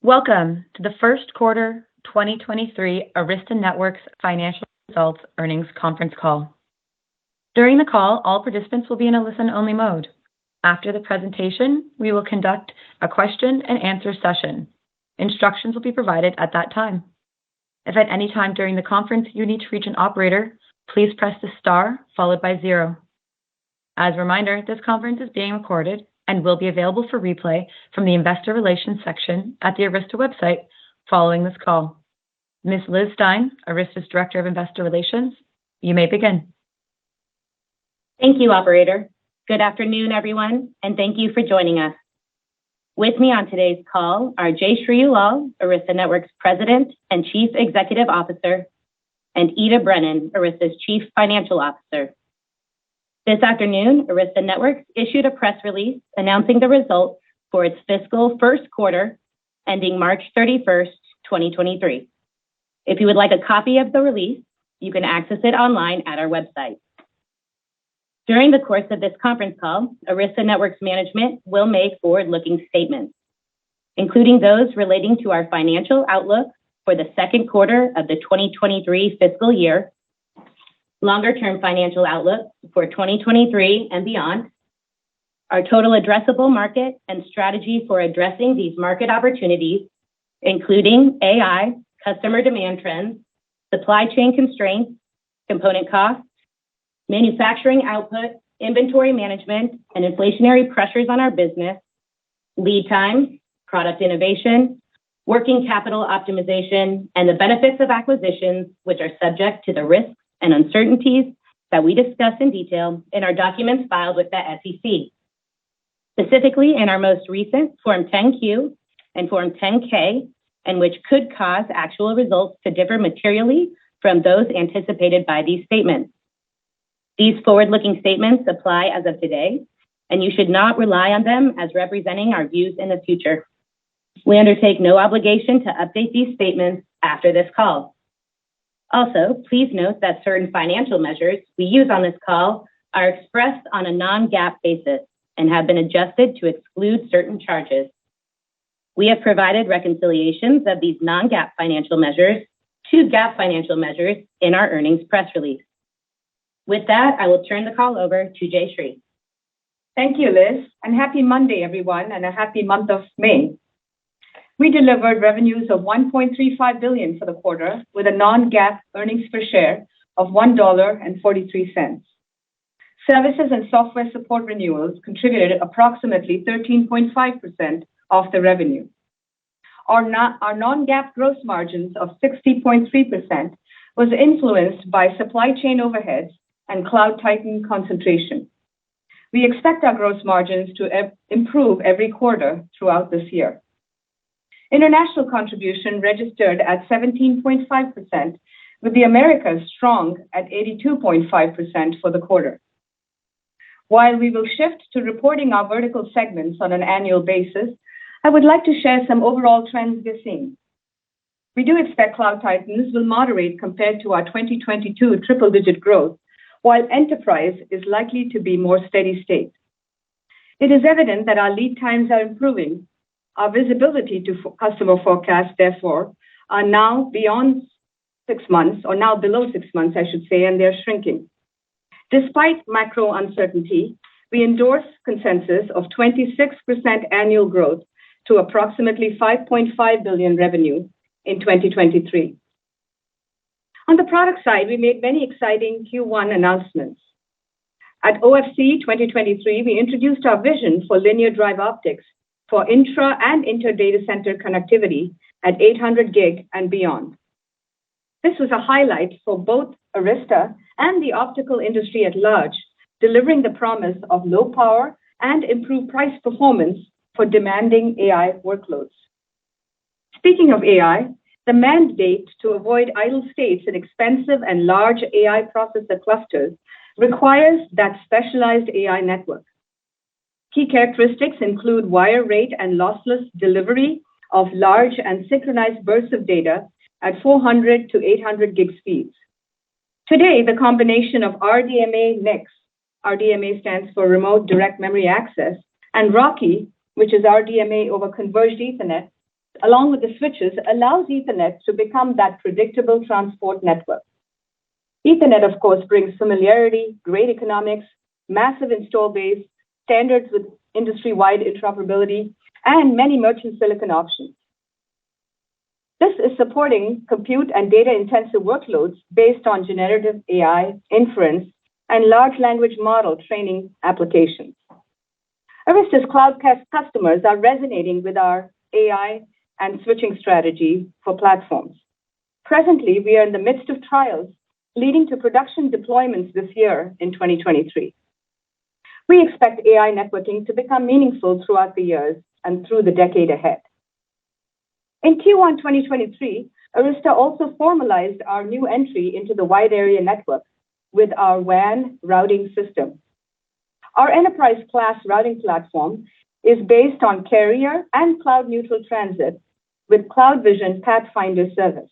Welcome to the first quarter 2023 Arista Networks financial results earnings conference call. During the call, all participants will be in a listen-only mode. After the presentation, we will conduct a question and answer session. Instructions will be provided at that time. If at any time during the conference you need to reach an operator, please press the star followed by 0. As a reminder, this conference is being recorded and will be available for replay from the investor relations section at the Arista website following this call. Ms. Liz Stein, Arista's Director of Investor Relations, you may begin. Thank you, operator. Good afternoon, everyone, and thank you for joining us. With me on today's call are Jayshree Ullal, Arista Networks President and Chief Executive Officer, and Ita Brennan, Arista's Chief Financial Officer. This afternoon, Arista Networks issued a press release announcing the results for its fiscal first quarter ending March 31st, 2023. If you would like a copy of the release, you can access it online at our website. During the course of this conference call, Arista Networks management will make forward-looking statements, including those relating to our financial outlook for the second quarter of the 2023 fiscal year, longer-term financial outlook for 2023 and beyond, our total addressable market and strategy for addressing these market opportunities, including AI, customer demand trends, supply chain constraints, component costs, manufacturing output, inventory management, and inflationary pressures on our business, lead time, product innovation, working capital optimization, and the benefits of acquisitions, which are subject to the risks and uncertainties that we discuss in detail in our documents filed with the SEC, specifically in our most recent Form 10-Q and Form 10-K, and which could cause actual results to differ materially from those anticipated by these statements. These forward-looking statements apply as of today, and you should not rely on them as representing our views in the future. We undertake no obligation to update these statements after this call. Also, please note that certain financial measures we use on this call are expressed on a non-GAAP basis and have been adjusted to exclude certain charges. We have provided reconciliations of these non-GAAP financial measures to GAAP financial measures in our earnings press release. With that, I will turn the call over to Jayshree. Thank you, Liz, and happy Monday, everyone, and a happy month of May. We delivered revenues of $1.35 billion for the quarter with a non-GAAP earnings per share of $1.43. Services and software support renewals contributed approximately 13.5% of the revenue. Our non-GAAP gross margins of 60.3% was influenced by supply chain overheads and Cloud Titan concentration. We expect our gross margins to improve every quarter throughout this year. International contribution registered at 17.5%, with the Americas strong at 82.5% for the quarter. While we will shift to reporting our vertical segments on an annual basis, I would like to share some overall trends we're seeing. We do expect Cloud Titans will moderate compared to our 2022 triple-digit growth, while enterprise is likely to be more steady state. It is evident that our lead times are improving. Our visibility to customer forecasts, therefore, are now beyond 6 months, or now below 6 months, I should say, and they're shrinking. Despite macro uncertainty, we endorse consensus of 26% annual growth to approximately $5.5 billion revenue in 2023. On the product side, we made many exciting Q1 announcements. At OFC 2023, we introduced our vision for linear drive optics for intra and inter-data center connectivity at 800 gig and beyond. This was a highlight for both Arista and the optical industry at large, delivering the promise of low power and improved price performance for demanding AI workloads. Speaking of AI, the mandate to avoid idle states in expensive and large AI processor clusters requires that specialized AI network. Key characteristics include wire rate and lossless delivery of large and synchronized bursts of data at 400 to 800 gig speeds. Today, the combination of RDMA NICs, RDMA stands for Remote Direct Memory Access, and RoCE, which is RDMA over Converged Ethernet, along with the switches, allows Ethernet to become that predictable transport network. Ethernet, of course, brings familiarity, great economics, massive install base, standards with industry-wide interoperability, and many merchant silicon options. This is supporting compute and data-intensive workloads based on generative AI, inference, and large language model training applications. Arista's cloud customers are resonating with our AI and switching strategy for platforms. Presently, we are in the midst of trials leading to production deployments this year in 2023. We expect AI networking to become meaningful throughout the years and through the decade ahead. In Q1 2023, Arista also formalized our new entry into the wide area network with our WAN routing system. Our enterprise class routing platform is based on carrier and cloud neutral transit with CloudVision Pathfinder service.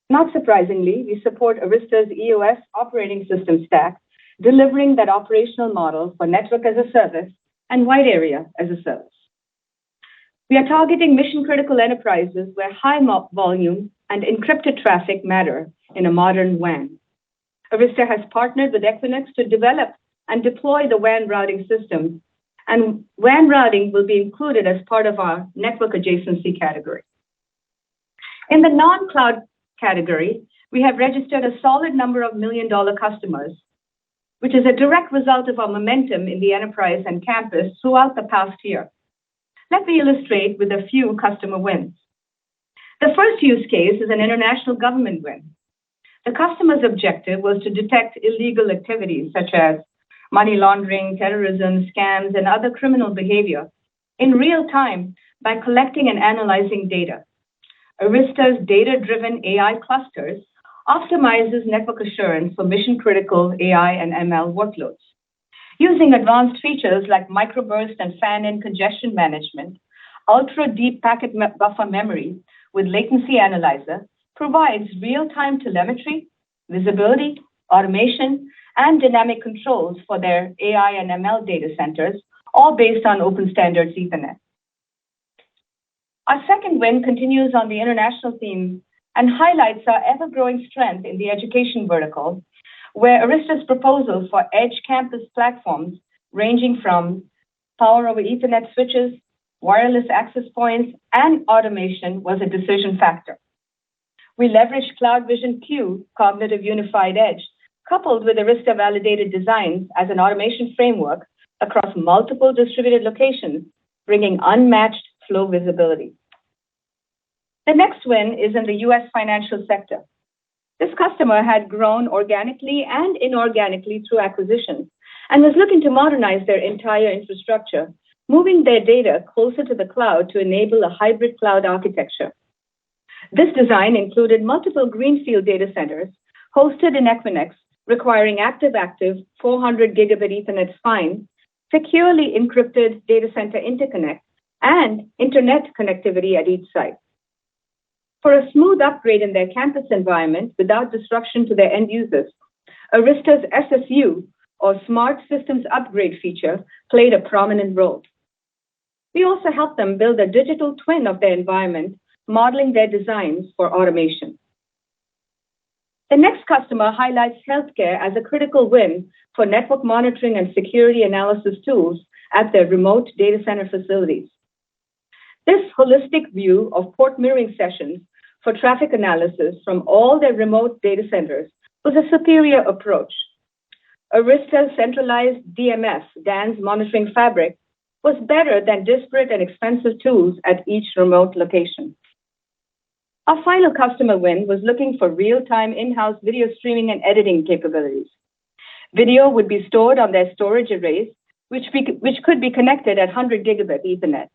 Not surprisingly, we support Arista's EOS operating system stack, delivering that operational model for network as a service and wide area as a service. We are targeting mission-critical enterprises where high volume and encrypted traffic matter in a modern WAN. Arista has partnered with Equinix to develop and deploy the WAN routing system, and WAN routing will be included as part of our network adjacency category. In the non-cloud category, we have registered a solid number of million-dollar customers, which is a direct result of our momentum in the enterprise and campus throughout the past year. Let me illustrate with a few customer wins. The first use case is an international government win. The customer's objective was to detect illegal activities such as money laundering, terrorism, scams, and other criminal behavior in real time by collecting and analyzing data. Arista's data-driven AI clusters optimizes network assurance for mission-critical AI and ML workloads. Using advanced features like microburst and fan-in congestion management, ultra-deep packet buffer memory with latency analyzer provides real-time telemetry, visibility, automation, and dynamic controls for their AI and ML data centers, all based on open standards Ethernet. Our second win continues on the international theme and highlights our ever-growing strength in the education vertical, where Arista's proposal for edge campus platforms ranging from power over Ethernet switches, wireless access points, and automation was a decision factor. We leveraged CloudVision Q, Cognitive Unified Edge, coupled with Arista validated designs as an automation framework across multiple distributed locations, bringing unmatched flow visibility. The next win is in the US financial sector. This customer had grown organically and inorganically through acquisitions and was looking to modernize their entire infrastructure, moving their data closer to the cloud to enable a hybrid cloud architecture. This design included multiple greenfield data centers hosted in Equinix, requiring active-active 400 gigabit Ethernet spine, securely encrypted data center interconnect, and internet connectivity at each site. For a smooth upgrade in their campus environment without disruption to their end users, Arista's SSU, or Smart Systems Upgrade feature, played a prominent role. We also helped them build a digital twin of their environment, modeling their designs for automation. The next customer highlights healthcare as a critical win for network monitoring and security analysis tools at their remote data center facilities. This holistic view of port mirroring sessions for traffic analysis from all their remote data centers was a superior approach. Arista's centralized DMS, DANS monitoring fabric, was better than disparate and expensive tools at each remote location. Our final customer win was looking for real-time in-house video streaming and editing capabilities. Video would be stored on their storage arrays, which could be connected at 100 gigabit Ethernet,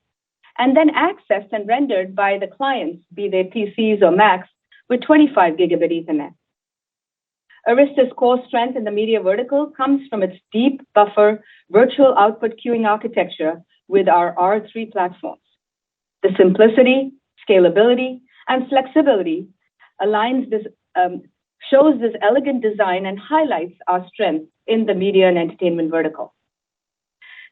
and then accessed and rendered by the clients, be they PCs or Macs, with 25 gigabit Ethernet. Arista's core strength in the media vertical comes from its deep buffer virtual output queuing architecture with our R3 platforms. The simplicity, scalability, and flexibility shows this elegant design and highlights our strength in the media and entertainment vertical.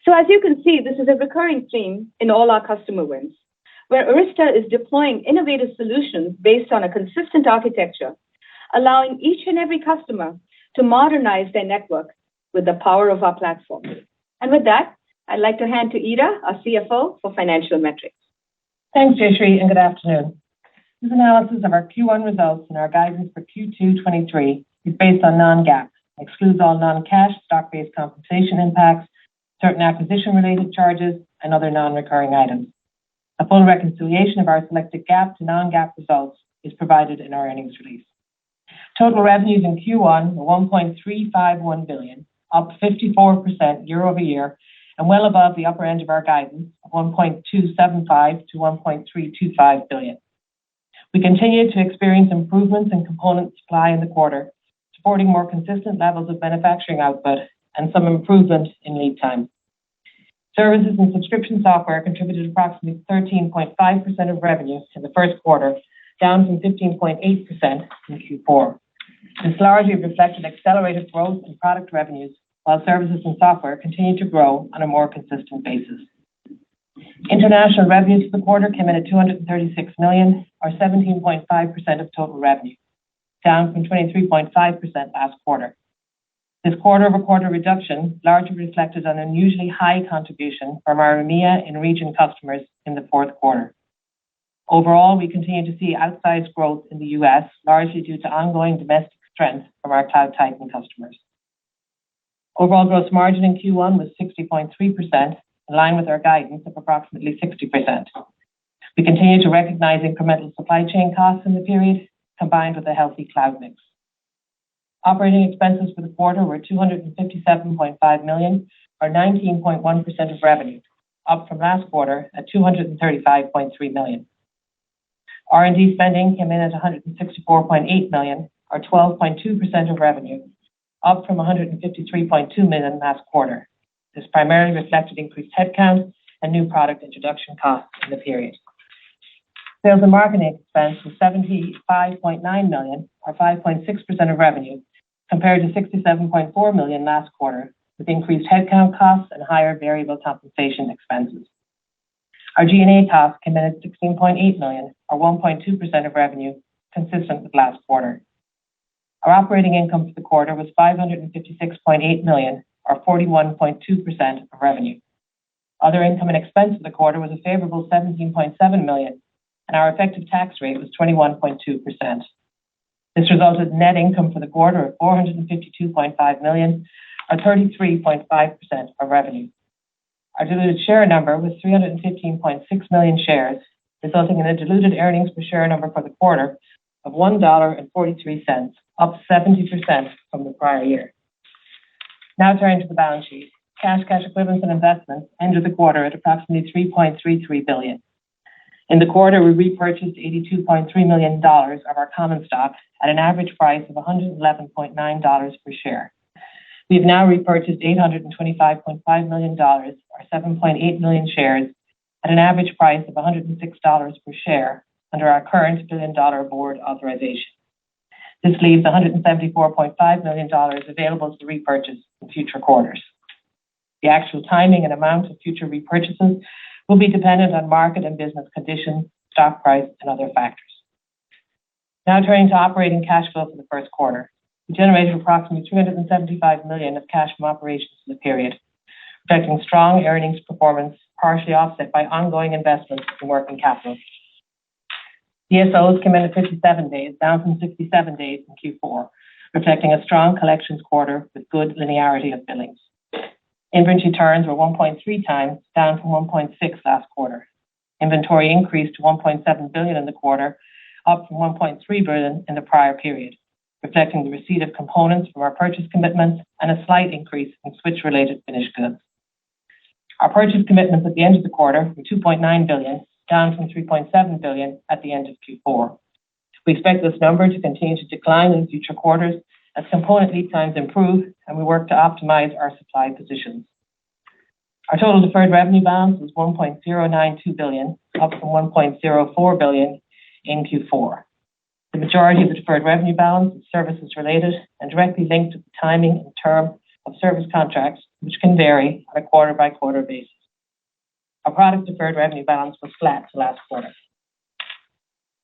So as you can see, this is a recurring theme in all our customer wins. where Arista is deploying innovative solutions based on a consistent architecture, allowing each and every customer to modernize their network with the power of our platform. And with that, I'd like to hand to Ita, our CFO, for financial metrics. Thanks, Jayshree, and good afternoon. This analysis of our Q1 results and our guidance for Q2 23 is based on non-GAAP, excludes all non-cash stock-based compensation impacts, certain acquisition-related charges, and other non-recurring items. A full reconciliation of our selected GAAP to non-GAAP results is provided in our earnings release. Total revenues in Q1 were $1.351 billion, up 54% year over year, and well above the upper end of our guidance of $1.275 to $1.325 billion. We continued to experience improvements in component supply in the quarter, supporting more consistent levels of manufacturing output and some improvement in lead time. Services and subscription software contributed approximately 13.5% of revenue in the first quarter, down from 15.8% in Q4. This largely reflected accelerated growth in product revenues, while services and software continued to grow on a more consistent basis. International revenues for the quarter came in at $236 million, or 17.5% of total revenue, down from 23.5% last quarter. This quarter-over-quarter reduction largely reflected an unusually high contribution from our EMEA and region customers in the fourth quarter. Overall, we continue to see outsized growth in the U.S., largely due to ongoing domestic strength from our Cloud Titan customers. Overall gross margin in Q1 was 60.3%, in line with our guidance of approximately 60%. We continue to recognize incremental supply chain costs in the period, combined with a healthy cloud mix. Operating expenses for the quarter were $257.5 million, or 19.1% of revenue, up from last quarter at $235.3 million. R&D spending came in at $164.8 million, or 12.2% of revenue, up from $153.2 million last quarter. This primarily reflected increased headcount and new product introduction costs in the period. Sales and marketing expense was $75.9 million, or 5.6% of revenue, compared to $67.4 million last quarter, with increased headcount costs and higher variable compensation expenses. Our G&A costs came in at $16.8 million, or 1.2% of revenue, consistent with last quarter. Our operating income for the quarter was $556.8 million, or 41.2% of revenue. Other income and expense for the quarter was a favorable $17.7 million, and our effective tax rate was 21.2%. This resulted in net income for the quarter of $452.5 million, or 33.5% of revenue. Our diluted share number was 315.6 million shares, resulting in a diluted earnings per share number for the quarter of $1.43, up 70% from the prior year. Now turning to the balance sheet. Cash equivalents, and investments ended the quarter at approximately $3.33 billion. In the quarter, we repurchased $82.3 million of our common stock at an average price of $111.9 per share. We have now repurchased $825.5 million, or 7.8 million shares, at an average price of $106 per share under our current $1 billion board authorization. This leaves $174.5 million available to repurchase in future quarters. The actual timing and amount of future repurchases will be dependent on market and business conditions, stock price, and other factors. Now turning to operating cash flow for the first quarter. We generated approximately $375 million of cash from operations in the period, reflecting strong earnings performance, partially offset by ongoing investments in working capital. DSOs came in at 57 days, down from 67 days in Q4, reflecting a strong collections quarter with good linearity of billings. Inventory turns were 1.3 times, down from 1.6 last quarter. Inventory increased to $1.7 billion in the quarter, up from $1.3 billion in the prior period, reflecting the receipt of components from our purchase commitments and a slight increase in switch-related finished goods. Our purchase commitments at the end of the quarter were $2.9 billion, down from $3.7 billion at the end of Q4. We expect this number to continue to decline in future quarters as component lead times improve and we work to optimize our supply positions. Our total deferred revenue balance was $1.092 billion, up from $1.04 billion in Q4. The majority of the deferred revenue balance is services related and directly linked to the timing and term of service contracts, which can vary on a quarter-by-quarter basis. our product deferred revenue balance was flat to last quarter.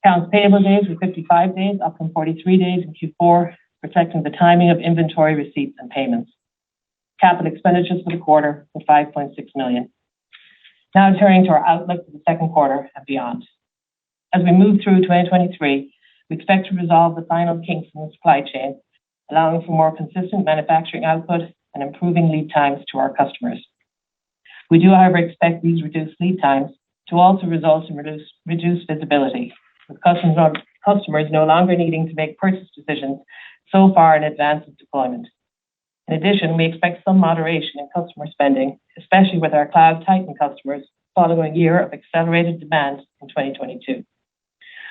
Accounts payable days were 55 days, up from 43 days in Q4, reflecting the timing of inventory receipts and payments. Capital expenditures for the quarter were $5.6 million. Now turning to our outlook for the second quarter and beyond. As we move through 2023, we expect to resolve the final kinks in the supply chain, allowing for more consistent manufacturing output and improving lead times to our customers. We do, however, expect these reduced lead times to also result in reduced visibility, with customers no longer needing to make purchase decisions so far in advance of deployment. In addition, we expect some moderation in customer spending, especially with our Cloud Titan customers, following a year of accelerated demand in 2022.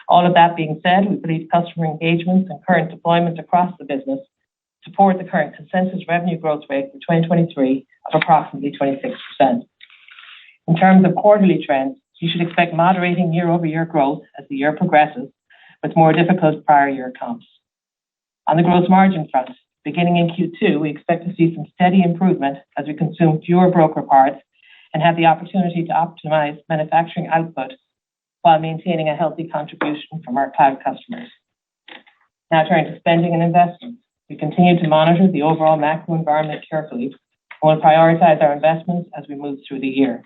All of that being said, we believe customer engagements and current deployments across the business support the current consensus revenue growth rate for 2023 of approximately 26%. In terms of quarterly trends, you should expect moderating year-over-year growth as the year progresses, with more difficult prior year comps. On the gross margin front, beginning in Q2, we expect to see some steady improvement as we consume fewer broker parts and have the opportunity to optimize manufacturing output while maintaining a healthy contribution from our cloud customers. Now turning to spending and investments. We continue to monitor the overall macro environment carefully and will prioritize our investments as we move through the year.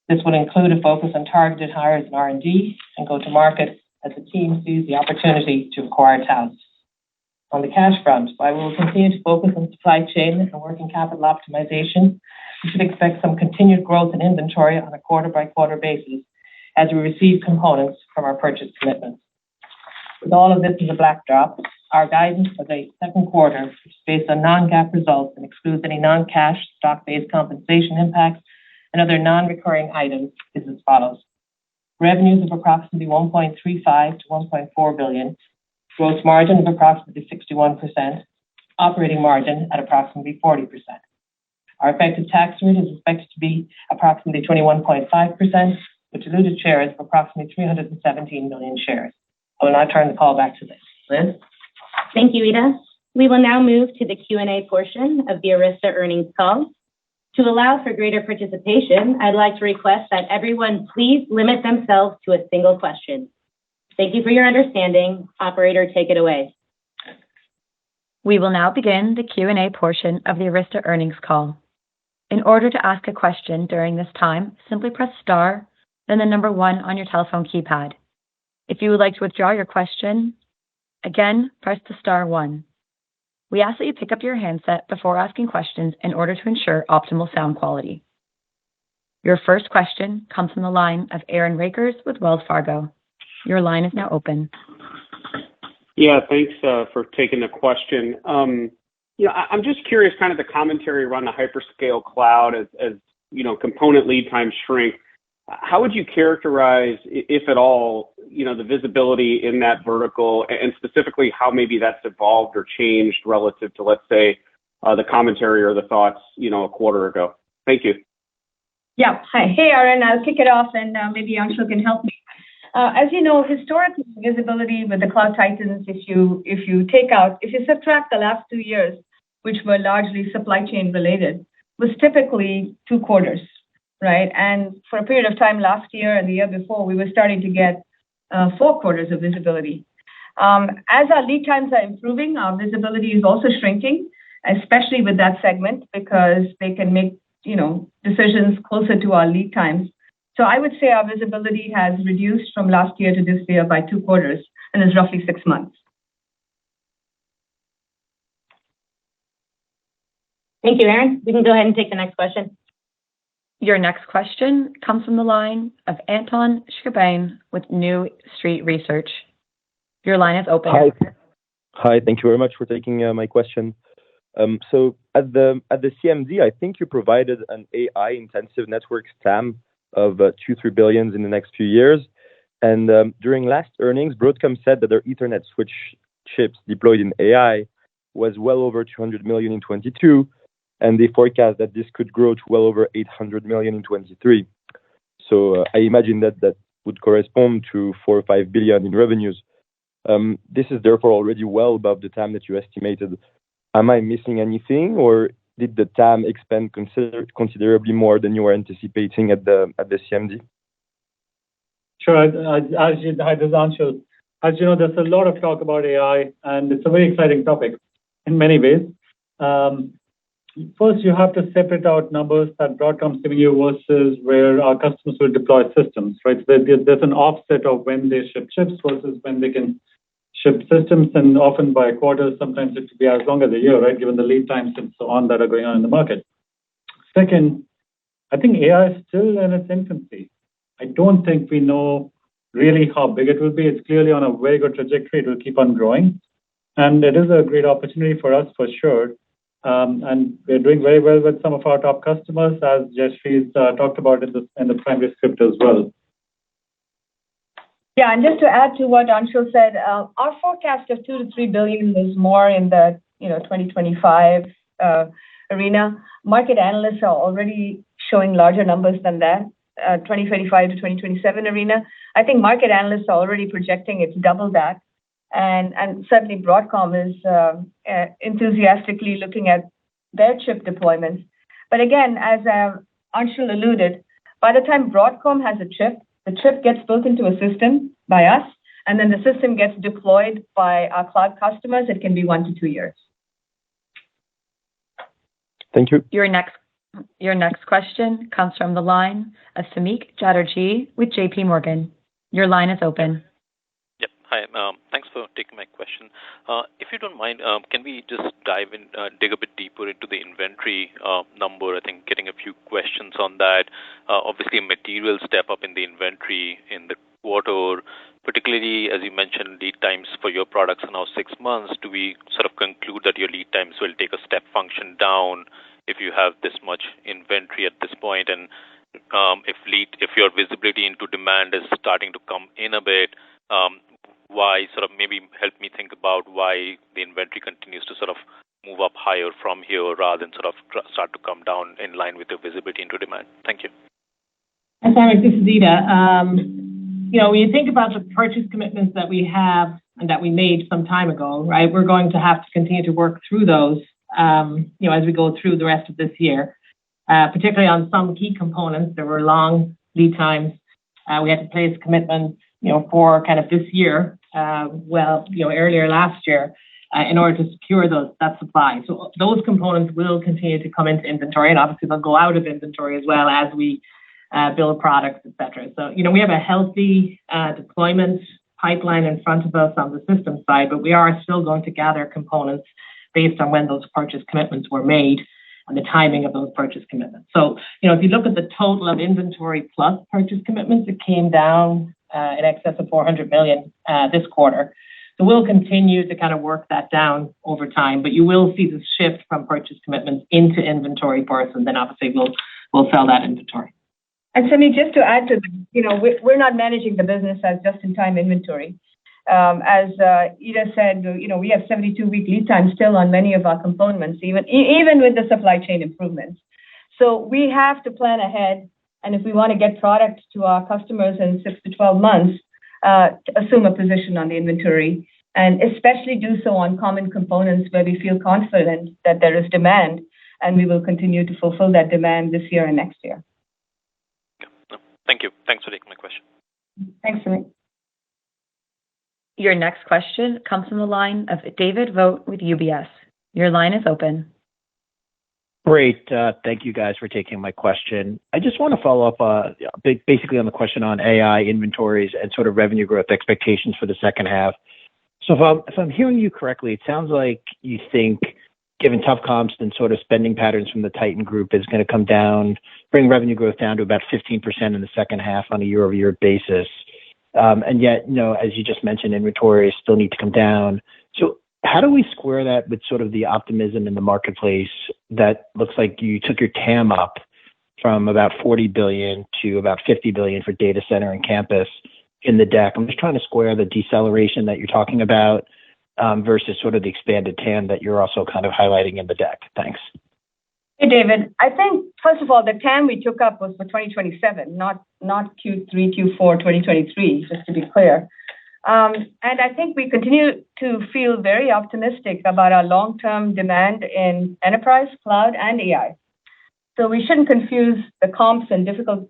This will include a focus on targeted hires in R&D and go to market as the team sees the opportunity to acquire talent. On the cash front, while we will continue to focus on supply chain and working capital optimization, we should expect some continued growth in inventory on a quarter-by-quarter basis as we receive components from our purchase commitments. With all of this as a backdrop, our guidance for the second quarter, which is based on non-GAAP results and excludes any non-cash stock-based compensation impacts and other non-recurring items, is as follows. Revenues of approximately $1.35 to $1.4 billion, gross margin of approximately 61%, operating margin at approximately 40%. Our effective tax rate is expected to be approximately 21.5%, with diluted shares of approximately 317 million shares. I will now turn the call back to Liz. Liz? Thank you, Ita. We will now move to the Q&A portion of the Arista earnings call. To allow for greater participation, I'd like to request that everyone please limit themselves to a single question. Thank you for your understanding. Operator, take it away. We will now begin the Q&A portion of the Arista earnings call. In order to ask a question during this time, simply press star, then the number 1 on your telephone keypad. If you would like to withdraw your question, again, press the star 1. We ask that you pick up your handset before asking questions in order to ensure optimal sound quality. Your first question comes from the line of Aaron Rakers with Wells Fargo. Your line is now open. Yeah, thanks for taking the question. I'm just curious, kind of the commentary around the hyperscale cloud as component lead time shrink. How would you characterize, if at all, the visibility in that vertical, and specifically how maybe that's evolved or changed relative to, let's say, the commentary or the thoughts, a quarter ago? Thank you. Yeah. Hi. Hey, Aaron. I'll kick it off, and maybe Anshul can help me. As you know, historically, visibility with the Cloud Titans, if you subtract the last 2 years, which were largely supply chain related, was typically 2 quarters, right? And for a period of time last year and the year before, we were starting to get 4 quarters of visibility. As our lead times are improving, our visibility is also shrinking, especially with that segment, because they can make, decisions closer to our lead times. So I would say our visibility has reduced from last year to this year by 2 quarters, and is roughly 6 months. Thank you, Aaron. We can go ahead and take the next question. Your next question comes from the line of Anton Shkabane with New Street Research. Your line is open. Hi. Thank you very much for taking my question. So at the CMD, I think you provided an AI-intensive networks TAM of $2-3 billion in the next few years. And during last earnings, Broadcom said that their Ethernet switch chips deployed in AI was well over $200 million in 22, and they forecast that this could grow to well over $800 million in 23. So I imagine that would correspond to $4 or $5 billion in revenues. This is therefore already well above the TAM that you estimated. Am I missing anything, or did the TAM expand considerably more than you were anticipating at the CMD? Sure. Hi, this is Anshul. As you know, there's a lot of talk about AI, and it's a very exciting topic in many ways. First, you have to separate out numbers that Broadcom's giving you versus where our customers will deploy systems, right? So there's an offset of when they ship chips versus when they can ship systems, and often by quarters, sometimes it could be as long as a year, right, given the lead times and so on that are going on in the market. Second, I think AI is still in its infancy. I don't think we know really how big it will be. It's clearly on a very good trajectory. It will keep on growing. And it is a great opportunity for us, for sure. And we're doing very well with some of our top customers, as Jayashree's talked about in the primary script as well. Yeah, and just to add to what Anshul said, our forecast of $2 to $3 billion is more in the 2025 arena. Market analysts are already showing larger numbers than that, 2025 to 2027 arena. I think market analysts are already projecting it's double that. And certainly Broadcom is enthusiastically looking at their chip deployments. But again, as Anshul alluded, by the time Broadcom has a chip, the chip gets built into a system by us, and then the system gets deployed by our cloud customers. It can be 1 to 2 years. Thank you. Your next question comes from the line of Samik Chatterjee with JP Morgan. Your line is open. Yep. Hi. Thanks for taking my question. If you don't mind, can we just dive in, dig a bit deeper into the inventory number? I think getting a few questions on that. Obviously, a material step up in the inventory in the quarter, particularly as you mentioned, lead times for your products are now 6 months. Do we sort of conclude that your lead times will take a step function down if you have this much inventory at this point? And if your visibility into demand is starting to come in a bit, why sort of maybe help me think about why the inventory continues to sort of move up higher from here rather than sort of start to come down in line with your visibility into demand? Thank you. Hi, Samik, this is Ita. When you think about the purchase commitments that we have and that we made some time ago, right, we're going to have to continue to work through those, as we go through the rest of this year, particularly on some key components. There were long lead times. We had to place commitments, for kind of this year, earlier last year, in order to secure that supply. So those components will continue to come into inventory, and obviously they'll go out of inventory as well as we build products, etc. So, we have a healthy deployment pipeline in front of us on the system side, but we are still going to gather components based on when those purchase commitments were made and the timing of those purchase commitments. So, if you look at the total of inventory plus purchase commitments, it came down in excess of $400 million this quarter. So we'll continue to kind of work that down over time, but you will see the shift from purchase commitments into inventory first, and then obviously we'll sell that inventory. And Samik, just to add to we're not managing the business as just-in-time inventory. As Ida said, we have 72-week lead time still on many of our components, even with the supply chain improvements. So we have to plan ahead, and if we want to get product to our customers in 6 to 12 months, assume a position on the inventory, and especially do so on common components where we feel confident that there is demand, and we will continue to fulfill that demand this year and next year. Thank you. Thanks for taking my question. Thanks, Samik. Your next question comes from the line of David Vogt with UBS. Your line is open. Great. Thank you guys for taking my question. I just want to follow up basically on the question on AI inventories and sort of revenue growth expectations for the second half. So if I'm hearing you correctly, it sounds like you think, given tough comps and sort of spending patterns from the Titan group, is going to come down, bring revenue growth down to about 15% in the second half on a year-over-year basis. And yet, as you just mentioned, inventories still need to come down. So how do we square that with sort of the optimism in the marketplace that looks like you took your TAM up from about $40 billion to about $50 billion for data center and campus in the deck? I'm just trying to square the deceleration that you're talking about versus sort of the expanded TAM that you're also kind of highlighting in the deck. Thanks. Hey, David. I think, first of all, the TAM we took up was for 2027, not Q3, Q4, 2023, just to be clear. And I think we continue to feel very optimistic about our long-term demand in enterprise, cloud, and AI. So we shouldn't confuse the comps and difficulty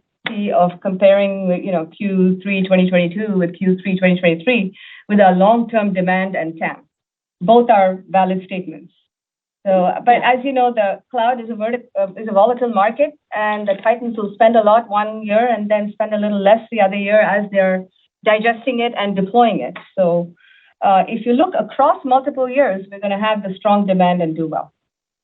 of comparing, Q3 2022 with Q3 2023 with our long-term demand and TAM. Both are valid statements. So, but as you know, the cloud is a volatile market, and the titans will spend a lot one year and then spend a little less the other year as they're digesting it and deploying it. So if you look across multiple years, we're going to have the strong demand and do well.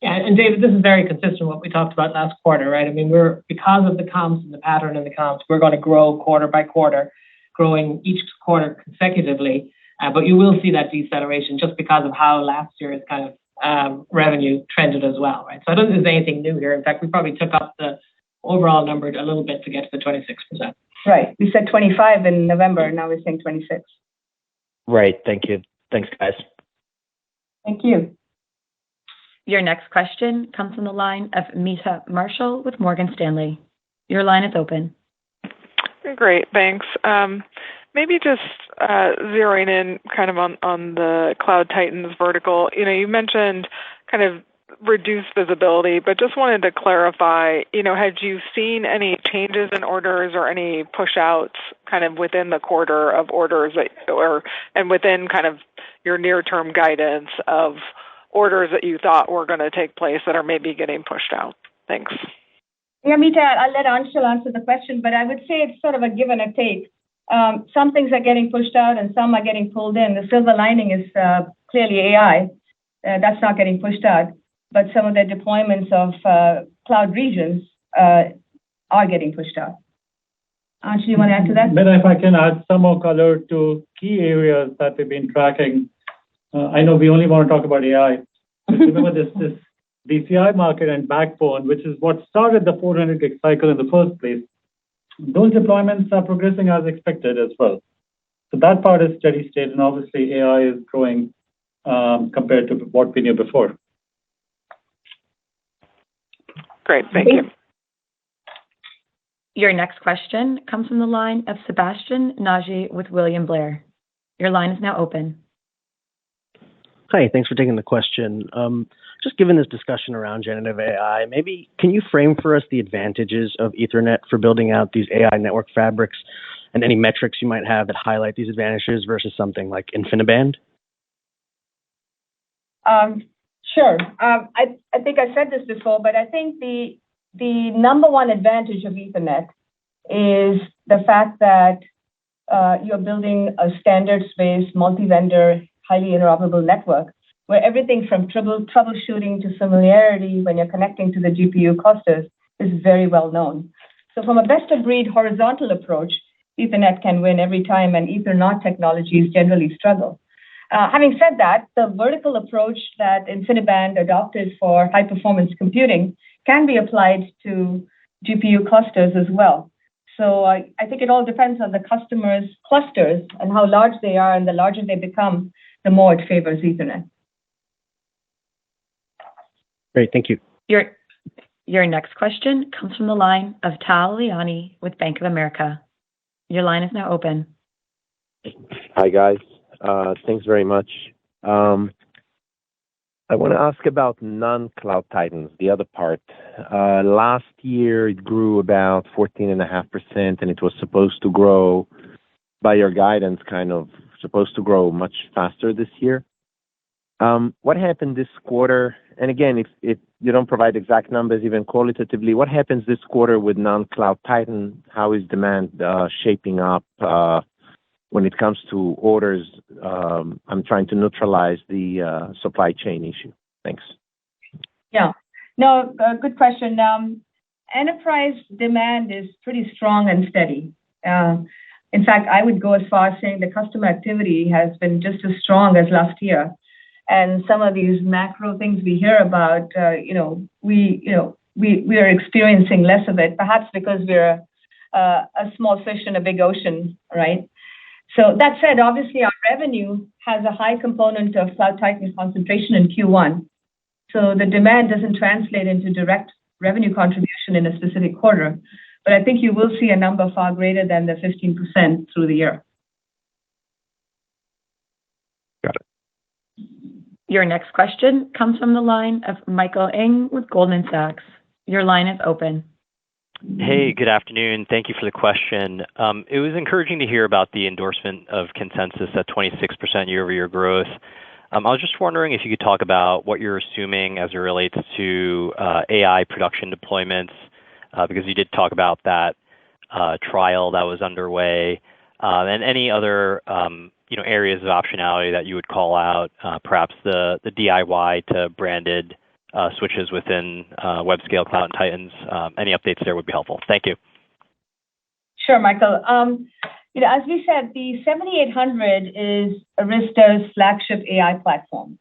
Yeah, and David, this is very consistent with what we talked about last quarter, right? I mean, because of the comps and the pattern in the comps, we're going to grow quarter by quarter, growing each quarter consecutively. But you will see that deceleration just because of how last year's kind of revenue trended as well, right? So I don't think there's anything new here. In fact, we probably took up the overall number a little bit to get to the 26%. Right. We said 25 in November. Now we're saying 26. Right. Thank you. Thanks, guys. Thank you. Your next question comes from the line of Meta Marshall with Morgan Stanley. Your line is open. Great, thanks. Maybe just zeroing in kind of on the Cloud Titans vertical. You mentioned kind of reduced visibility, but just wanted to clarify, had you seen any changes in orders or any push outs kind of within the quarter of orders and within kind of your near-term guidance of orders that you thought were going to take place that are maybe getting pushed out? Thanks. Yeah, Mita, I'll let Anshul answer the question, but I would say it's sort of a give and a take. Some things are getting pushed out and some are getting pulled in. The silver lining is clearly AI. That's not getting pushed out, but some of the deployments of cloud regions are getting pushed out. Anshul, you want to add to that? But if I can add some more color to key areas that we've been tracking. I know we only want to talk about AI. Remember this DCI market and backbone, which is what started the 400 gig cycle in the first place. Those deployments are progressing as expected as well. So that part is steady state, and obviously AI is growing compared to what we knew before. Great, thank you. Your next question comes from the line of Sebastien Naji with William Blair. Your line is now open. Hi, thanks for taking the question. Just given this discussion around generative AI, maybe can you frame for us the advantages of Ethernet for building out these AI network fabrics and any metrics you might have that highlight these advantages versus something like InfiniBand? Sure. I think I said this before, but I think the number one advantage of Ethernet is the fact that you're building a standards-based, multi-vendor, highly interoperable network where everything from troubleshooting to familiarity when you're connecting to the GPU clusters is very well known. So from a best-of-breed horizontal approach, Ethernet can win every time, and Ethernet technologies generally struggle. Having said that, the vertical approach that InfiniBand adopted for high-performance computing can be applied to GPU clusters as well. So I think it all depends on the customer's clusters and how large they are, and the larger they become, the more it favors Ethernet. Great, thank you. Your next question comes from the line of Tal Liani with Bank of America. Your line is now open. Hi, guys. Thanks very much. I want to ask about non-Cloud Titans, the other part. Last year, it grew about 14.5%, and it was supposed to grow, by your guidance, kind of supposed to grow much faster this year. What happened this quarter? And again, if you don't provide exact numbers, even qualitatively, what happens this quarter with non-Cloud Titan? How is demand shaping up when it comes to orders? I'm trying to neutralize the supply chain issue. Thanks. Yeah. No, good question. Enterprise demand is pretty strong and steady. In fact, I would go as far as saying the customer activity has been just as strong as last year. And some of these macro things we hear about, we are experiencing less of it, perhaps because we're a small fish in a big ocean, right? So that said, obviously our revenue has a high component of Cloud Titan concentration in Q1. So the demand doesn't translate into direct revenue contribution in a specific quarter. But I think you will see a number far greater than the 15% through the year. Your next question comes from the line of Michael Ng with Goldman Sachs. Your line is open. Hey, good afternoon. Thank you for the question. It was encouraging to hear about the endorsement of consensus at 26% year-over-year growth. I was just wondering if you could talk about what you're assuming as it relates to AI production deployments, because you did talk about that trial that was underway, and any other areas of optionality that you would call out, perhaps the DIY to branded switches within web-scale Cloud and Titans. Any updates there would be helpful. Thank you. Sure, Michael. As we said, the 7800 is Arista's flagship AI platform.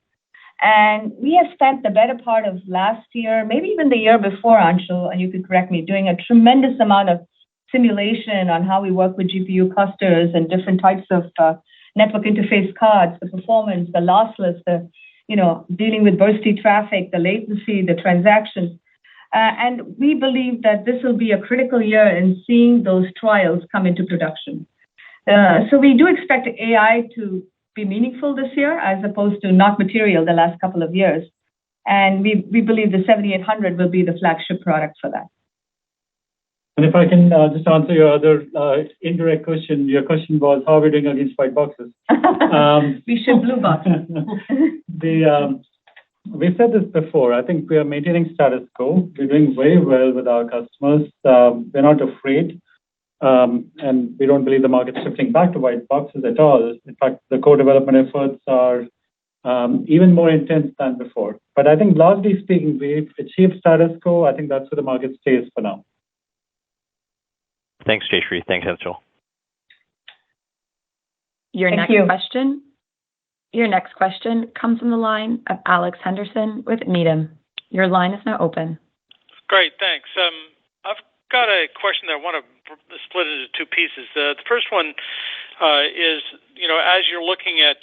And we have spent the better part of last year, maybe even the year before, Anshul, and you could correct me, doing a tremendous amount of simulation on how we work with GPU clusters and different types of network interface cards, the performance, the lossless, dealing with bursty traffic, the latency, the transactions. And we believe that this will be a critical year in seeing those trials come into production. So we do expect AI to be meaningful this year as opposed to not material the last couple of years. And we believe the 7800 will be the flagship product for that. And if I can just answer your other indirect question, your question was how are we doing against white boxes? We should blue boxes. We've said this before. I think we are maintaining status quo. We're doing very well with our customers. We're not afraid. And we don't believe the market's shifting back to white boxes at all. In fact, the co-development efforts are even more intense than before. But I think largely speaking, we've achieved status quo. I think that's where the market stays for now. Thanks, Jayshree. Thanks, Anshul. Your next question comes from the line of Alex Henderson with Needham. Your line is now open. Great, thanks. I've got a question that I want to split into two pieces. The first one is, as you're looking at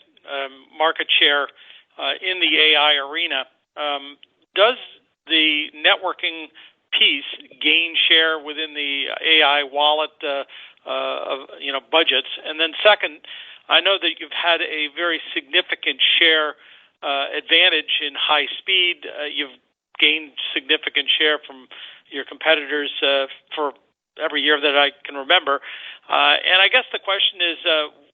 market share in the AI arena, does the networking piece gain share within the AI wallet budgets? And then second, I know that you've had a very significant share advantage in high speed. You've gained significant share from your competitors for every year that I can remember. And I guess the question is,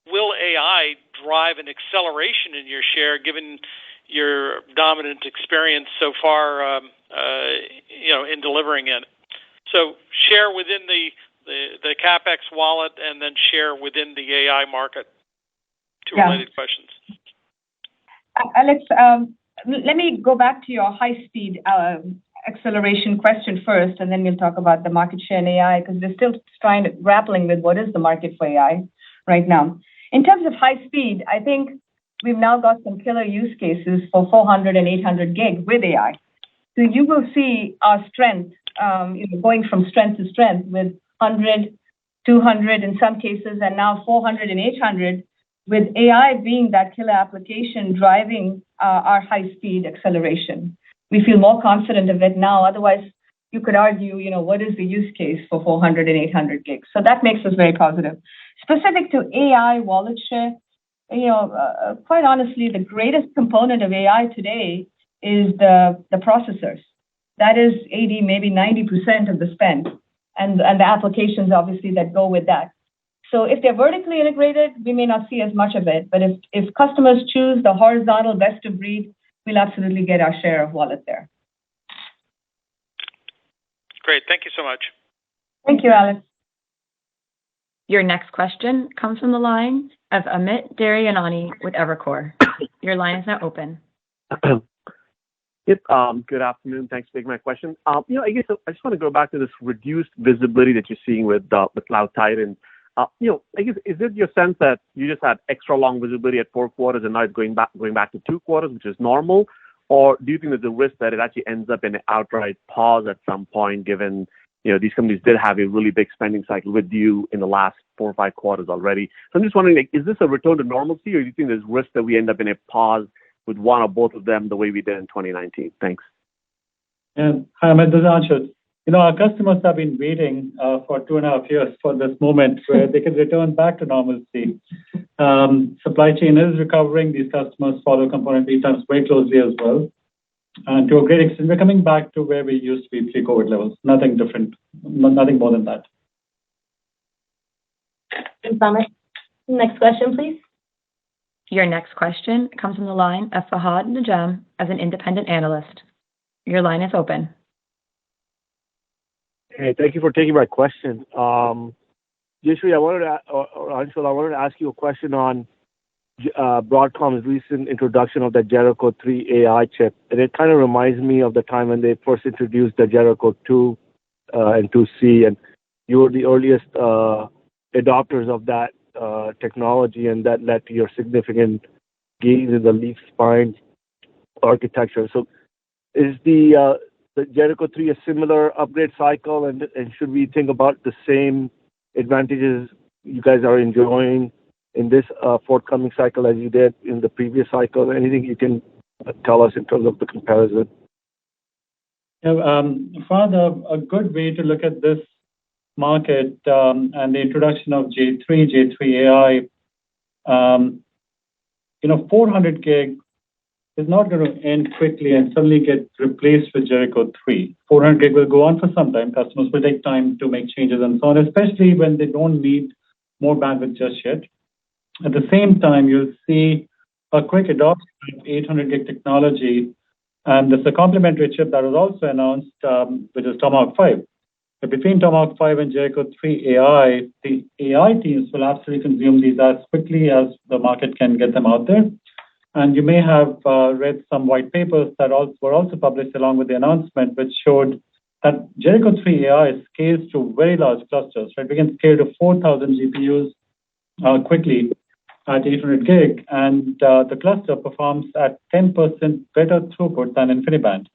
will AI drive an acceleration in your share given your dominant experience so far in delivering it? So share within the CapEx wallet and then share within the AI market. Two related questions. Alex, let me go back to your high-speed acceleration question first, and then we'll talk about the market share in AI, because we're still grappling with what is the market for AI right now. In terms of high speed, I think we've now got some killer use cases for 400 and 800 gig with AI. So you will see our strength going from strength to strength with 100, 200 in some cases, and now 400 and 800, with AI being that killer application driving our high-speed acceleration. We feel more confident of it now. Otherwise, you could argue, what is the use case for 400 and 800 gigs? So that makes us very positive. Specific to AI wallet share, quite honestly, the greatest component of AI today is the processors. That is 80, maybe 90% of the spend, and the applications, obviously, that go with that. So if they're vertically integrated, we may not see as much of it. But if customers choose the horizontal best of breed, we'll absolutely get our share of wallet there. Great. Thank you so much. Thank you, Alex. Your next question comes from the line of Amit Daryanani with Evercore. Your line is now open. Yep. Good afternoon. Thanks for taking my question. I guess I just want to go back to this reduced visibility that you're seeing with the Cloud Titan. I guess, is it your sense that you just had extra long visibility at 4 quarters and now it's going back to 2 quarters, which is normal? Or do you think there's a risk that it actually ends up in an outright pause at some point, given these companies did have a really big spending cycle with you in the last 4 or 5 quarters already? So I'm just wondering, is this a return to normalcy, or do you think there's risk that we end up in a pause with one or both of them the way we did in 2019? Thanks. Yeah. Hi, Amit. This is Anshul. Our customers have been waiting for 2.5 years for this moment where they can return back to normalcy. Supply chain is recovering. These customers follow component lead times very closely as well. And to a great extent, we're coming back to where we used to be pre-COVID levels. Nothing different, nothing more than that. Thanks, Amit. Next question, please. Your next question comes from the line of Fahad Najam as an independent analyst. Your line is open. Hey, thank you for taking my question. Jayshree, Anshul, I wanted to ask you a question on Broadcom's recent introduction of the Jericho 3 AI chip. And it kind of reminds me of the time when they first introduced the Jericho 2 and 2C, and you were the earliest adopters of that technology, and that led to your significant gains in the leaf spine architecture. So is the Jericho 3 a similar upgrade cycle, and should we think about the same advantages you guys are enjoying in this forthcoming cycle as you did in the previous cycle? Anything you can tell us in terms of the comparison? Father, a good way to look at this market and the introduction of J3 AI, 400 gig is not going to end quickly and suddenly get replaced with Jericho 3. 400 gig will go on for some time. Customers will take time to make changes and so on, especially when they don't need more bandwidth just yet. At the same time, you'll see a quick adoption of 800 gig technology, and there's a complementary chip that was also announced, which is Tomahawk 5. But between Tomahawk 5 and Jericho 3 AI, the AI teams will absolutely consume these as quickly as the market can get them out there. And you may have read some white papers that were also published along with the announcement, which showed that Jericho 3 AI scales to very large clusters. Right? We can scale to 4,000 GPUs quickly at 800 gig, and the cluster performs at 10% better throughput than InfiniBand.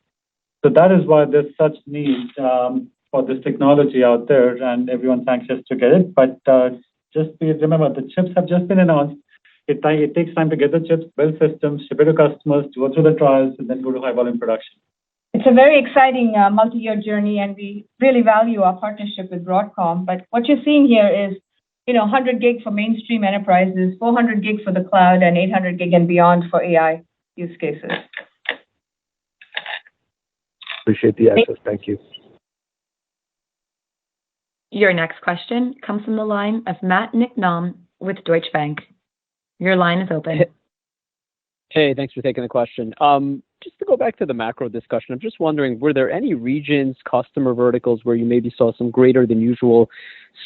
So that is why there's such need for this technology out there, and everyone's anxious to get it. But remember, the chips have just been announced. It takes time to get the chips, build systems, ship it to customers, go through the trials, and then go to high-volume production. It's a very exciting multi-year journey, and we really value our partnership with Broadcom. But what you're seeing here is, 100 gig for mainstream enterprises, 400 gig for the cloud, and 800 gig and beyond for AI use cases. Appreciate the answers. Thank you. Your next question comes from the line of Matt Niknam with Deutsche Bank. Your line is open. Hey, thanks for taking the question. Just to go back to the macro discussion, I'm just wondering, were there any regions, customer verticals where you maybe saw some greater than usual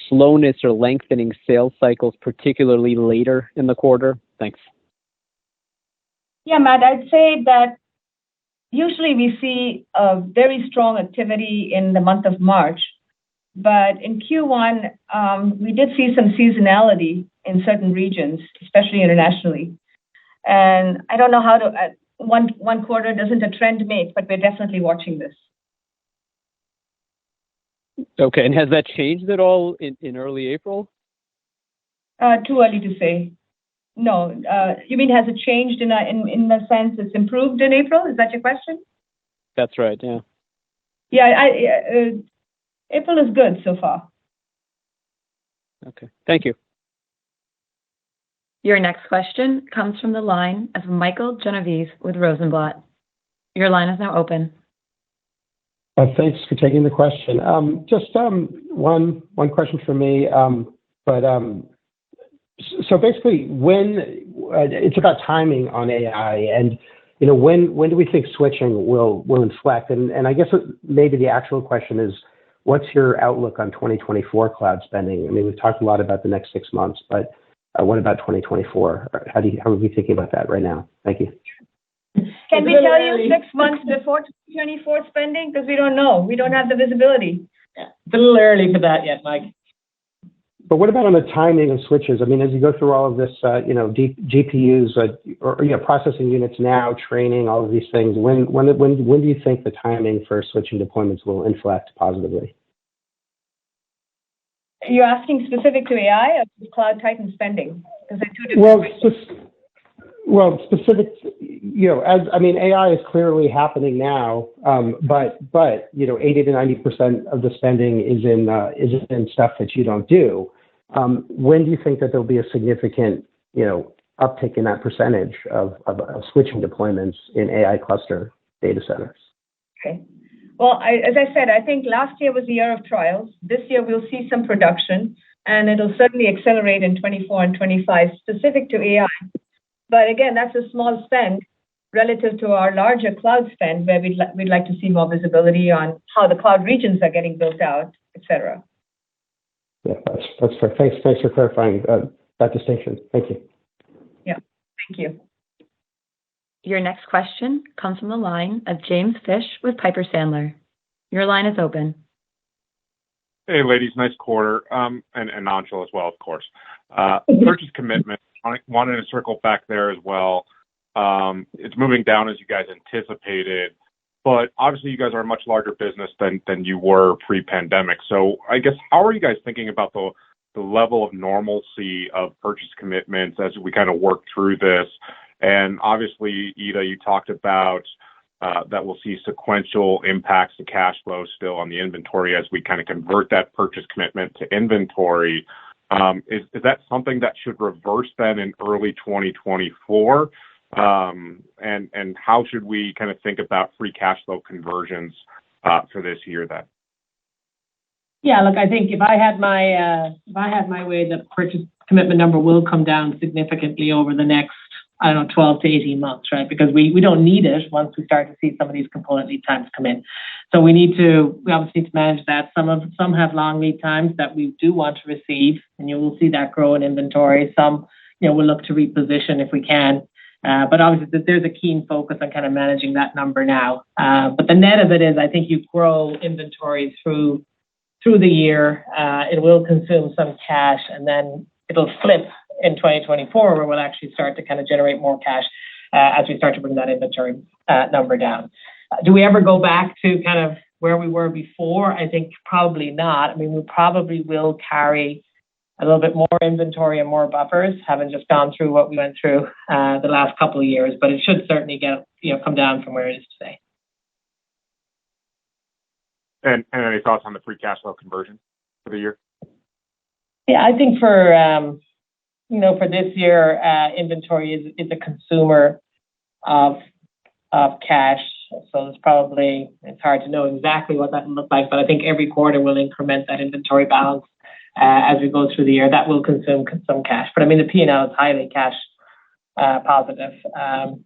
slowness or lengthening sales cycles, particularly later in the quarter? Thanks. Yeah, Matt, I'd say that usually we see a very strong activity in the month of March. But in Q1, we did see some seasonality in certain regions, especially internationally. And I don't know how to, one quarter doesn't a trend make, but we're definitely watching this. Okay, and has that changed at all in early April? Too early to say. No. You mean has it changed in the sense it's improved in April? Is that your question? That's right, yeah. Yeah, April is good so far. Okay, thank you. Your next question comes from the line of Michael Genovese with Rosenblatt. Your line is now open. Thanks for taking the question. Just one question for me. So basically, when it's about timing on AI, and when do we think switching will inflect? And I guess maybe the actual question is, what's your outlook on 2024 cloud spending? I mean, we've talked a lot about the next 6 months, but what about 2024? How are we thinking about that right now? Thank you. Can we tell you 6 months before 2024 spending? Because we don't know. We don't have the visibility. Yeah, it's a little early for that yet, Mike. But what about on the timing of switches? I mean, as you go through all of this, GPUs or processing units now, training, all of these things, when do you think the timing for switching deployments will inflect positively? You're asking specific to AI or to Cloud Titan spending? Because they're two different specific, AI is clearly happening now, but 80 to 90% of the spending is in stuff that you don't do. When do you think that there'll be a significant uptick in that percentage of switching deployments in AI cluster data centers? Okay. Well, as I said, I think last year was the year of trials. This year we'll see some production, and it'll certainly accelerate in 24 and 25 specific to AI. But again, that's a small spend relative to our larger cloud spend, where we'd like to see more visibility on how the cloud regions are getting built out, et cetera. Yeah, that's fair. Thanks for clarifying that distinction. Thank you. Yeah, thank you. Your next question comes from the line of James Fish with Piper Sandler. Your line is open. Hey, ladies, nice quarter, and Anshul as well, of course. Purchase commitment, wanted to circle back there as well. It's moving down as you guys anticipated, but obviously you guys are a much larger business than you were pre-pandemic. So I guess, how are you guys thinking about the level of normalcy of purchase commitments as we kind of work through this? And obviously, Ita, you talked about that we'll see sequential impacts to cash flow still on the inventory as we kind of convert that purchase commitment to inventory. Is that something that should reverse then in early 2024? And how should we kind of think about free cash flow conversions for this year then? Yeah, look, I think if I had my way, the purchase commitment number will come down significantly over the next, 12 to 18 months, right? Because we don't need it once we start to see some of these component lead times come in. So we obviously need to manage that. Some have long lead times that we do want to receive, and you will see that grow in inventory. Some, we'll look to reposition if we can. But obviously there's a keen focus on kind of managing that number now. But the net of it is, I think you grow inventory through the year. It will consume some cash, and then it'll flip in 2024, where we'll actually start to kind of generate more cash as we start to bring that inventory number down. Do we ever go back to kind of where we were before? I think probably not. I mean, we probably will carry a little bit more inventory and more buffers, having just gone through what we went through the last couple of years, but it should certainly come down from where it is today. And any thoughts on the free cash flow conversion for the year? Yeah, I think for this year, inventory is a consumer of cash. So it's hard to know exactly what that will look like, but I think every quarter will increment that inventory balance as we go through the year. That will consume some cash. But I mean, the P&L is highly cash positive,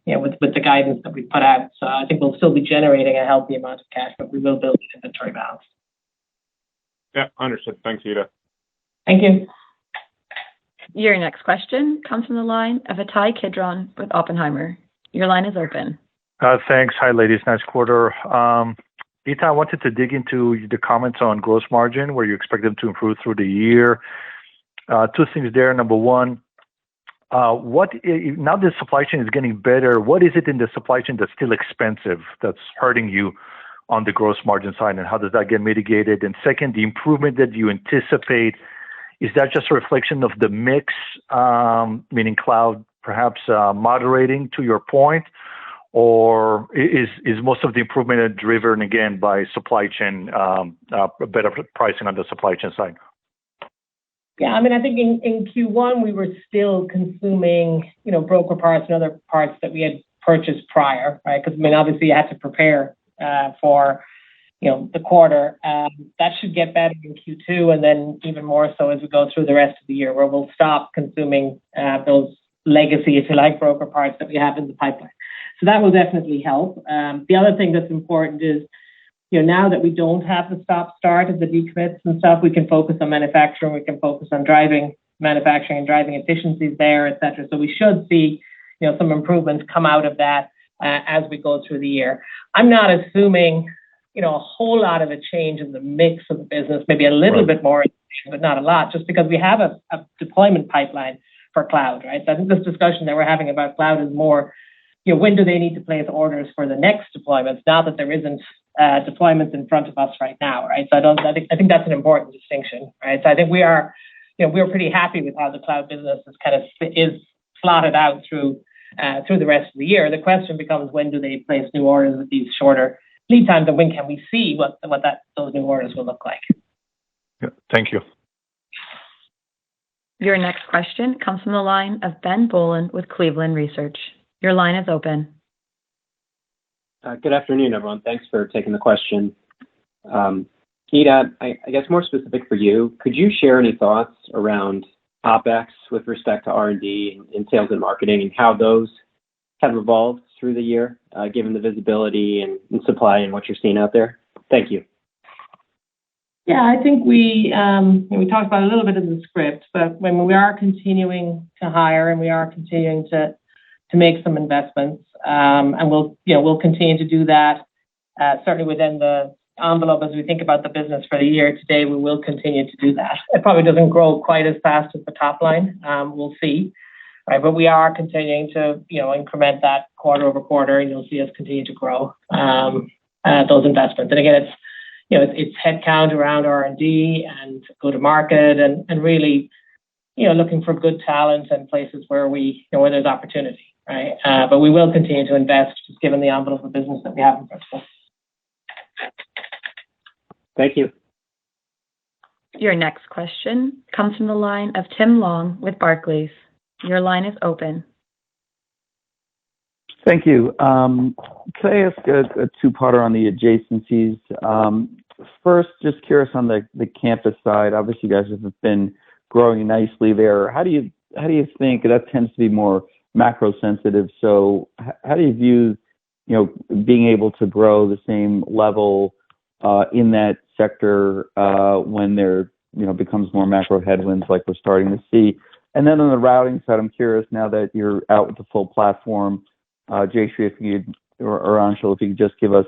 with the guidance that we put out. So I think we'll still be generating a healthy amount of cash, but we will build an inventory balance. Yeah, understood. Thanks, Ita. Thank you. Your next question comes from the line of Ittai Kidron with Oppenheimer. Your line is open. Thanks. Hi, ladies. Nice quarter. Ita, I wanted to dig into the comments on gross margin, where you expect them to improve through the year. Two things there. Number one, now the supply chain is getting better, what is it in the supply chain that's still expensive, that's hurting you on the gross margin side, and how does that get mitigated? And second, the improvement that you anticipate, is that just a reflection of the mix, meaning cloud perhaps moderating to your point, or is most of the improvement driven again by supply chain, better pricing on the supply chain side? Yeah, I mean, I think in Q1 we were still consuming, broker parts and other parts that we had purchased prior, right? Because I mean, obviously you had to prepare for the quarter. That should get better in Q2, and then even more so as we go through the rest of the year, where we'll stop consuming those legacy, if you like, broker parts that we have in the pipeline. So that will definitely help. The other thing that's important is, now that we don't have the stop-start of the decommits and stuff, we can focus on manufacturing, we can focus on driving manufacturing and driving efficiencies there, et cetera. So we should see, some improvements come out of that as we go through the year. I'm not assuming, a whole lot of a change in the mix of the business, maybe a little bit more, but not a lot, just because we have a deployment pipeline for cloud, right? So I think this discussion that we're having about cloud is more, when do they need to place orders for the next deployments, now that there isn't deployments in front of us right now, right? So I think that's an important distinction, right? So I think we are, we're pretty happy with how the cloud business is slotted out through the rest of the year. The question becomes, when do they place new orders with these shorter lead times, and when can we see what those new orders will look like? Yeah, thank you. Your next question comes from the line of Ben Bollin with Cleveland Research. Your line is open. Good afternoon, everyone. Thanks for taking the question. Ita, I guess more specific for you, could you share any thoughts around OpEx with respect to R&D and sales and marketing and how those have evolved through the year, given the visibility and supply and what you're seeing out there? Thank you. Yeah, I think we talked about a little bit in the script, but when we are continuing to hire and we are continuing to make some investments, and we'll continue to do that, certainly within the envelope as we think about the business for the year today, we will continue to do that. It probably doesn't grow quite as fast as the top line. We'll see. Right, but we are continuing to, increment that quarter over quarter, and you'll see us continue to grow those investments. And again, it's headcount around R&D and go to market, and really, looking for good talent and places where where there's opportunity, right? But we will continue to invest, just given the envelope of business that we have in front of us. Thank you. Your next question comes from the line of Tim Long with Barclays. Your line is open. Thank you. Can I ask a two-parter on the adjacencies? First, just curious on the campus side. Obviously, you guys have been growing nicely there. How do you think that tends to be more macro sensitive? So how do you view, being able to grow the same level in that sector when there becomes more macro headwinds like we're starting to see? And then on the routing side, I'm curious now that you're out with the full platform, Jayshree, if you or Anshul, if you could just give us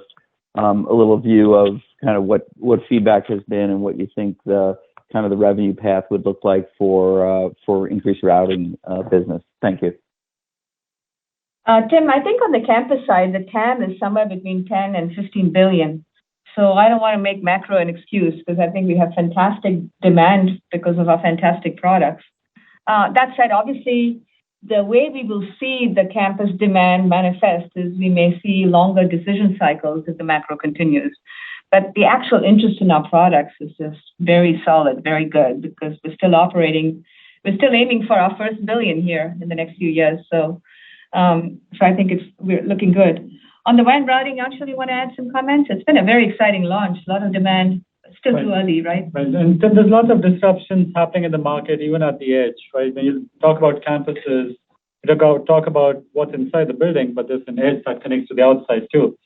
a little view of kind of what feedback has been and what you think the kind of the revenue path would look like for increased routing business. Thank you. Tim, I think on the campus side, the TAM is somewhere between 10 and 15 billion. So I don't want to make macro an excuse because I think we have fantastic demand because of our fantastic products. That said, obviously, the way we will see the campus demand manifest is we may see longer decision cycles if the macro continues. But the actual interest in our products is just very solid, very good, because we're still aiming for our first billion here in the next few years. So I think we're looking good. On the WAN routing, Anshul, you want to add some comments? It's been a very exciting launch, a lot of demand. Still too early, right? Right. And there's lots of disruptions happening in the market, even at the edge, right? When you talk about campuses, you talk about what's inside the building, but there's an edge that connects to the outside too.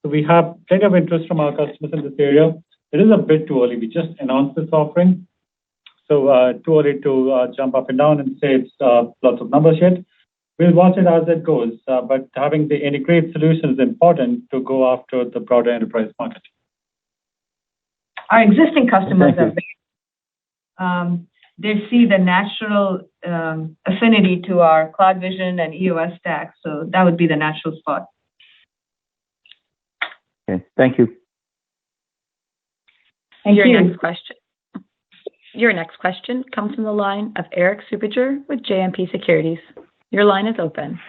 So we have plenty of interest from our customers in this area. It is a bit too early. We just announced this offering. So too early to jump up and down and say it's lots of numbers yet. We'll watch it as it goes. But having the integrated solution is important to go after the broader enterprise market. Our existing customers they see the natural affinity to our CloudVision and EOS stack, so that would be the natural spot. Okay, thank you. Your next question comes from the line of Erik Suppiger with JMP Securities. Your line is open.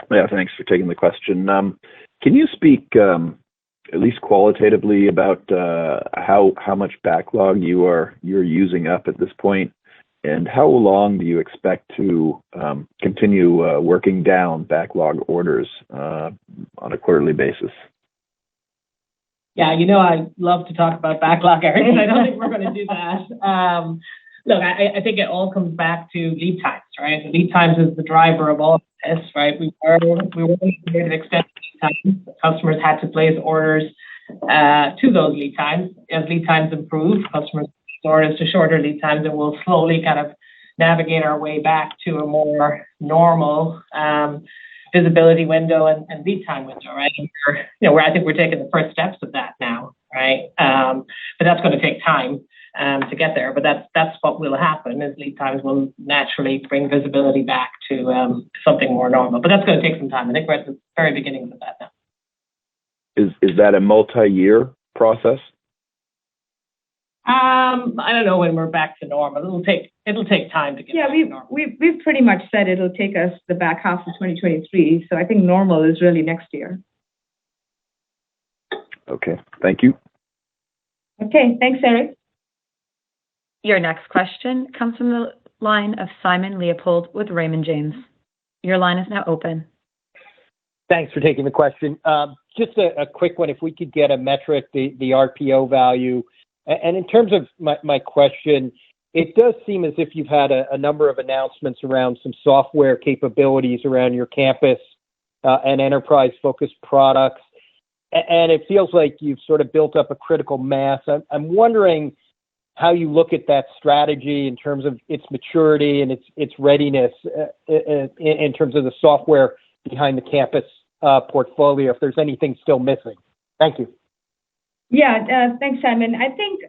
Yeah, thanks for taking the question. Can you speak at least qualitatively about how much backlog you're using up at this point, and how long do you expect to continue working down backlog orders on a quarterly basis? Yeah, I love to talk about backlog, Eric, and I don't think we're going to do that. Look, I think it all comes back to lead times, right? The lead times is the driver of all of this, right? We were to extend lead times. Customers had to place orders to those lead times. As lead times improve, customers place orders to shorter lead times, and we'll slowly kind of navigate our way back to a more normal visibility window and lead time window, right? Where I think we're taking the first steps of that now, right? But that's going to take time to get there. But that's what will happen, is lead times will naturally bring visibility back to something more normal. But that's going to take some time. I think we're at the very beginning of that now. Is that a multi-year process? I don't know when we're back to normal. It'll take time to get back to normal. We've pretty much said it'll take us the back half of 2023. So I think normal is really next year. Okay, thank you. Okay, thanks, Eric. Your next question comes from the line of Simon Leopold with Raymond James. Your line is now open. Thanks for taking the question. Just a quick one, if we could get a metric, the RPO value. And in terms of my question, it does seem as if you've had a number of announcements around some software capabilities around your campus and enterprise-focused products. And it feels like you've sort of built up a critical mass. I'm wondering how you look at that strategy in terms of its maturity and its readiness in terms of the software behind the campus portfolio, if there's anything still missing. Thank you. Yeah, thanks, Simon. I think,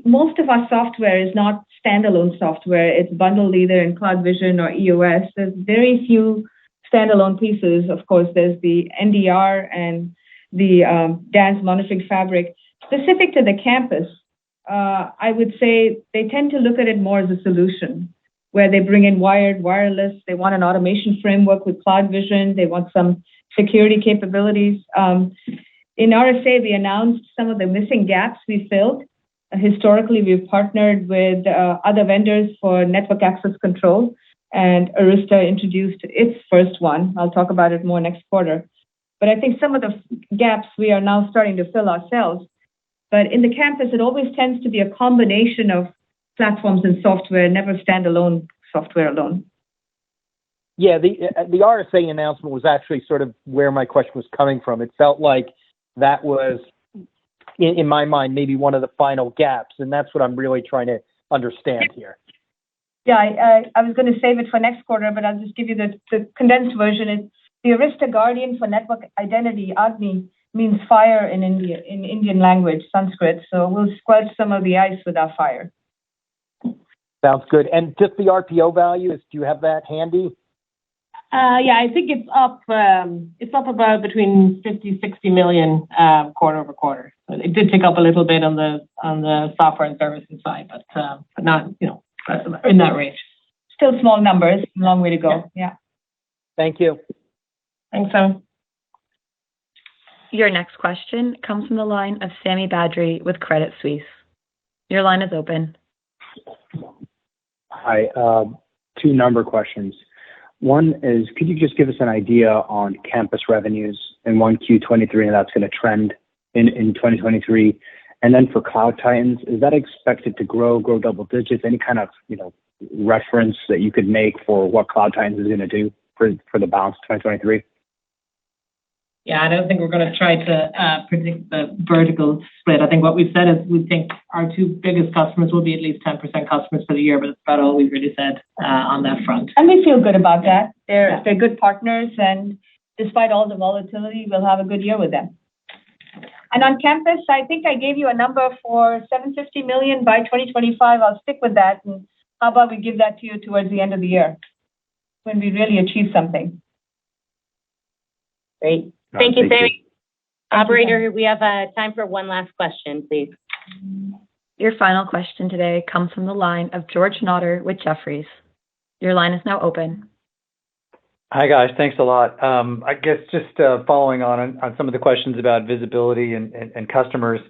most of our software is not standalone software. It's bundled either in CloudVision or EOS. There's very few standalone pieces. Of course, there's the NDR and the DANZ monitoring fabric. Specific to the campus, I would say they tend to look at it more as a solution, where they bring in wired, wireless. They want an automation framework with CloudVision. They want some security capabilities. In RSA, we announced some of the missing gaps we filled. Historically, we've partnered with other vendors for network access control, and Arista introduced its first one. I'll talk about it more next quarter. But I think some of the gaps we are now starting to fill ourselves. But in the campus, it always tends to be a combination of platforms and software, never standalone software alone. Yeah, the RSA announcement was actually sort of where my question was coming from. It felt like that was, in my mind, maybe one of the final gaps, and that's what I'm really trying to understand here. Yeah, I was going to save it for next quarter, but I'll just give you the condensed version. It's the Arista Guardian for Network Identity, Agni, means fire in Indian language, Sanskrit. So we'll squelch some of the ice with our fire. Sounds good. And just the RPO value, do you have that handy? Yeah, I think it's up about between 50-60 million quarter over quarter. It did tick up a little bit on the software and services side, but not in that range. Still small numbers, long way to go. Yeah. Thank you. Thanks, Sam. Your next question comes from the line of Sami Badri with Credit Suisse. Your line is open. Hi, two number questions. One is, could you just give us an idea on campus revenues in 1Q23, and that's going to trend in 2023? And then for Cloud Titans, is that expected to grow double digits? Any kind of reference that you could make for what Cloud Titans is going to do for the balance of 2023? Yeah, I don't think we're going to try to predict the vertical split. I think what we've said is we think our two biggest customers will be at least 10% customers for the year, but that's about all we've really said on that front. And we feel good about that. They're good partners, and despite all the volatility, we'll have a good year with them. And on campus, I think I gave you a number for $750 million by 2025. I'll stick with that. And how about we give that to you towards the end of the year when we really achieve something? Great. Thank you, Sami. Operator, we have time for one last question, please. Your final question today comes from the line of George Notter with Jefferies. Your line is now open. Hi, guys. Thanks a lot. I guess just following on some of the questions about visibility and customers,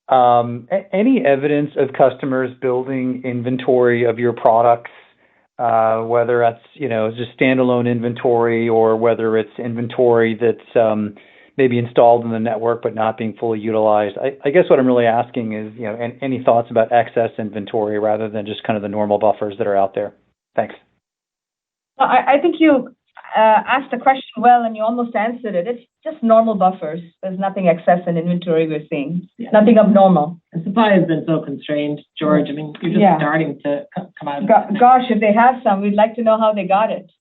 any evidence of customers building inventory of your products, whether that's, just standalone inventory or whether it's inventory that's maybe installed in the network but not being fully utilized? I guess what I'm really asking is, any thoughts about excess inventory rather than just kind of the normal buffers that are out there? Thanks. Well, I think you asked the question well, and you almost answered it. It's just normal buffers. There's nothing excess in inventory we're seeing. Yeah. Nothing abnormal. And supply has been so constrained, George. I mean, you're just starting to come out of it. Gosh, if they have some, we'd like to know how they got it.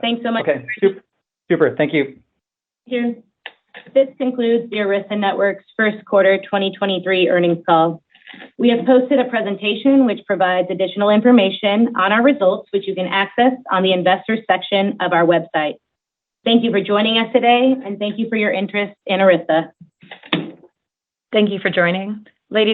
Thanks so much. Okay, super. Thank you. Thank you. This concludes the Arista Networks first quarter 2023 earnings call. We have posted a presentation which provides additional information on our results, which you can access on the investors section of our website. Thank you for joining us today, and thank you for your interest in Arista. Thank you for joining. Ladies